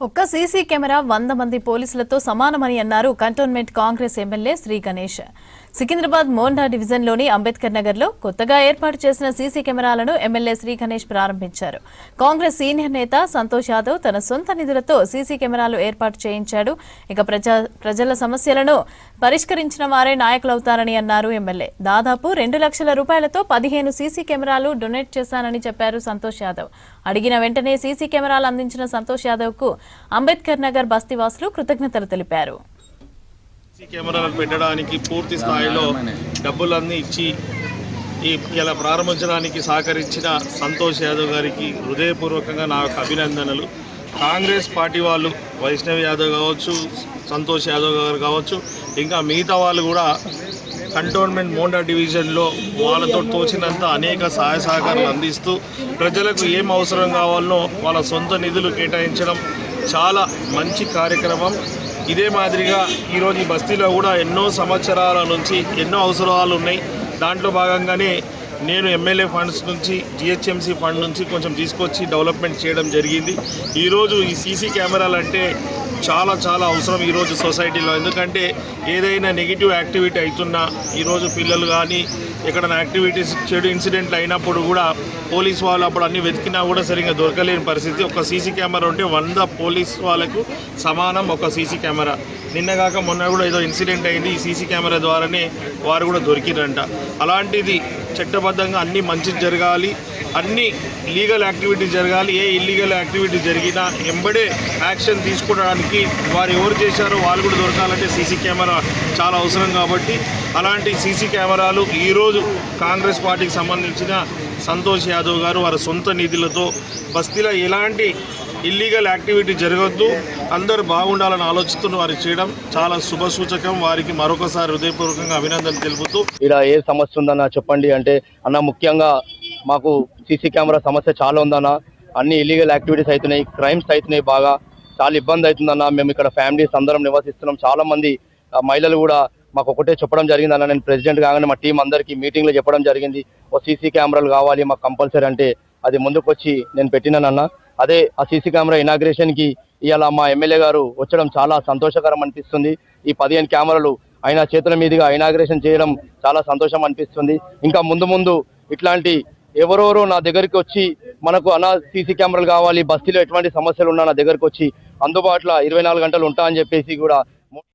ఒక్క CC camera 100 మంది పోలీసులతో సమానమని అన్నారు కంటోన్మెంట్ కాంగ్రెస్ ఎమ్మెల్యే శ్రీ గణేష్. సికింద్రాబాద్ మోండా డివిజన్లోని అంబేద్కర్ నగర్లో కొత్తగా ఏర్పాటు చేసిన సీసీ కెమెరాలను ఎమ్మెల్యే శ్రీ గణేష్ ప్రారంభించారు. కాంగ్రెస్ సీనియర్ నేత సంతోష్ యాదవ్ తన సొంత నిధులతో సీసీ కెమెరాలు ఏర్పాటు చేయించాడు. ఇక ప్రజల సమస్యలను పరిష్కరించిన వారే నాయకులవుతారని అన్నారు ఎమ్మెల్యే. దాదాపు 2 లక్షల రూపాయలతో 15 సీసీ కెమెరాలు డొనేట్ చేశానని చెప్పారు సంతోష్ యాదవ్. అడిగిన వెంటనే సీసీ కెమెరాలు అందించిన సంతోష్ యాదవ్ కు అంబేద్కర్ నగర్ బస్తీవాసులు కృతజ్ఞతలు తెలిపారు. కెమెరాలు పెట్టడానికి పూర్తి స్థాయిలో డబ్బులన్నీ ఇచ్చి ఇలా ప్రారంభించడానికి సహకరించిన సంతోష్ యాదవ్ గారికి హృదయపూర్వకంగా నా యొక్క అభినందనలు. కాంగ్రెస్ పార్టీ వాళ్ళు వైష్ణవ్ యాదవ్ కావచ్చు, సంతోష్ యాదవ్ గారు కావచ్చు, ఇంకా మిగతా వాళ్ళు కూడా కంటోన్మెంట్ మోండా డివిజన్లో వాళ్ళతో తోచినంత అనేక సహాయ సహకారాలు అందిస్తూ ప్రజలకు ఏం అవసరం కావాలనో వాళ్ళ సొంత నిధులు కేటాయించడం చాలా మంచి కార్యక్రమం. ఇదే మాదిరిగా ఈరోజు ఈ బస్తీలో కూడా ఎన్నో సంవత్సరాల నుంచి ఎన్నో అవసరాలు ఉన్నాయి. దాంట్లో భాగంగానే నేను ఎమ్మెల్యే ఫండ్స్ నుంచి జిహెచ్ఎంసీ ఫండ్ నుంచి కొంచెం తీసుకొచ్చి డెవలప్మెంట్ చేయడం జరిగింది. ఈరోజు ఈ సీసీ కెమెరాలు అంటే చాలా చాలా అవసరం ఈరోజు సొసైటీలో. ఎందుకంటే ఏదైనా నెగిటివ్ యాక్టివిటీ అవుతున్నా ఈరోజు పిల్లలు కానీ ఎక్కడైనా యాక్టివిటీస్ చెడు ఇన్సిడెంట్లు అయినప్పుడు కూడా పోలీస్ వాళ్ళు అప్పుడు అన్నీ వెతికినా కూడా సరిగ్గా దొరకలేని పరిస్థితి. ఒక సీసీ కెమెరా ఉంటే 100 పోలీస్ వాళ్ళకు సమానం ఒక సీసీ కెమెరా. నిన్నగాక మొన్న కూడా ఏదో ఇన్సిడెంట్ అయింది, ఈ సీసీ కెమెరా ద్వారానే వారు కూడా దొరికిరంట. అలాంటిది చట్టబద్ధంగా అన్నీ మంచి జరగాలి, అన్ని లీగల్ యాక్టివిటీ జరగాలి. ఏ ఇల్లీగల్ యాక్టివిటీ జరిగినా ఎంబడే యాక్షన్ తీసుకోవడానికి వారు ఎవరు చేశారో వాళ్ళు కూడా దొరకాలంటే సీసీ కెమెరా చాలా అవసరం. కాబట్టి అలాంటి సీసీ కెమెరాలు ఈరోజు కాంగ్రెస్ పార్టీకి సంబంధించిన సంతోష్ యాదవ్ గారు వారి సొంత నిధులతో బస్తీలో ఎలాంటి ఇల్లీగల్ యాక్టివిటీ జరగద్దు, అందరూ బాగుండాలని ఆలోచిస్తున్న వారు చేయడం చాలా శుభసూచకం. వారికి మరొకసారి హృదయపూర్వకంగా అభినందన తెలుపుతూ ఇలా ఏ సమస్య ఉందన్న చెప్పండి అంటే, అన్న ముఖ్యంగా మాకు సీసీ కెమెరా సమస్య చాలా ఉందన్న. అన్ని ఇల్లీగల్ యాక్టివిటీస్ అవుతున్నాయి, క్రైమ్స్ అవుతున్నాయి, బాగా చాలా ఇబ్బంది అవుతుందన్న. మేము ఇక్కడ ఫ్యామిలీస్ అందరం నివసిస్తున్నాం. చాలా మంది మహిళలు కూడా మాకు ఒకటే చెప్పడం జరిగింది అన్న. నేను ప్రెసిడెంట్ కాగానే మా టీం అందరికీ మీటింగ్లో చెప్పడం జరిగింది, ఓ సీసీ కెమెరాలు కావాలి మాకు కంపల్సరీ అంటే అది ముందుకు వచ్చి నేను పెట్టినానన్న. అదే ఆ సీసీ కెమెరా ఇనాగ్రేషన్కి ఇవాళ మా ఎమ్మెల్యే గారు వచ్చడం చాలా సంతోషకరం అనిపిస్తుంది. ఈ 15 కెమెరాలు ఆయన చేతుల మీదుగా ఇనాగ్రేషన్ చేయడం చాలా సంతోషం అనిపిస్తుంది. ఇంకా ముందు ముందు ఇట్లాంటి ఎవరెవరో నా దగ్గరికి వచ్చి మనకు సీసీ కెమెరాలు కావాలి, బస్తీలో ఎటువంటి సమస్యలు ఉన్నా నా దగ్గరికి వచ్చి అందుబాటులో 24 గంటలు ఉంటా అని చెప్పేసి కూడా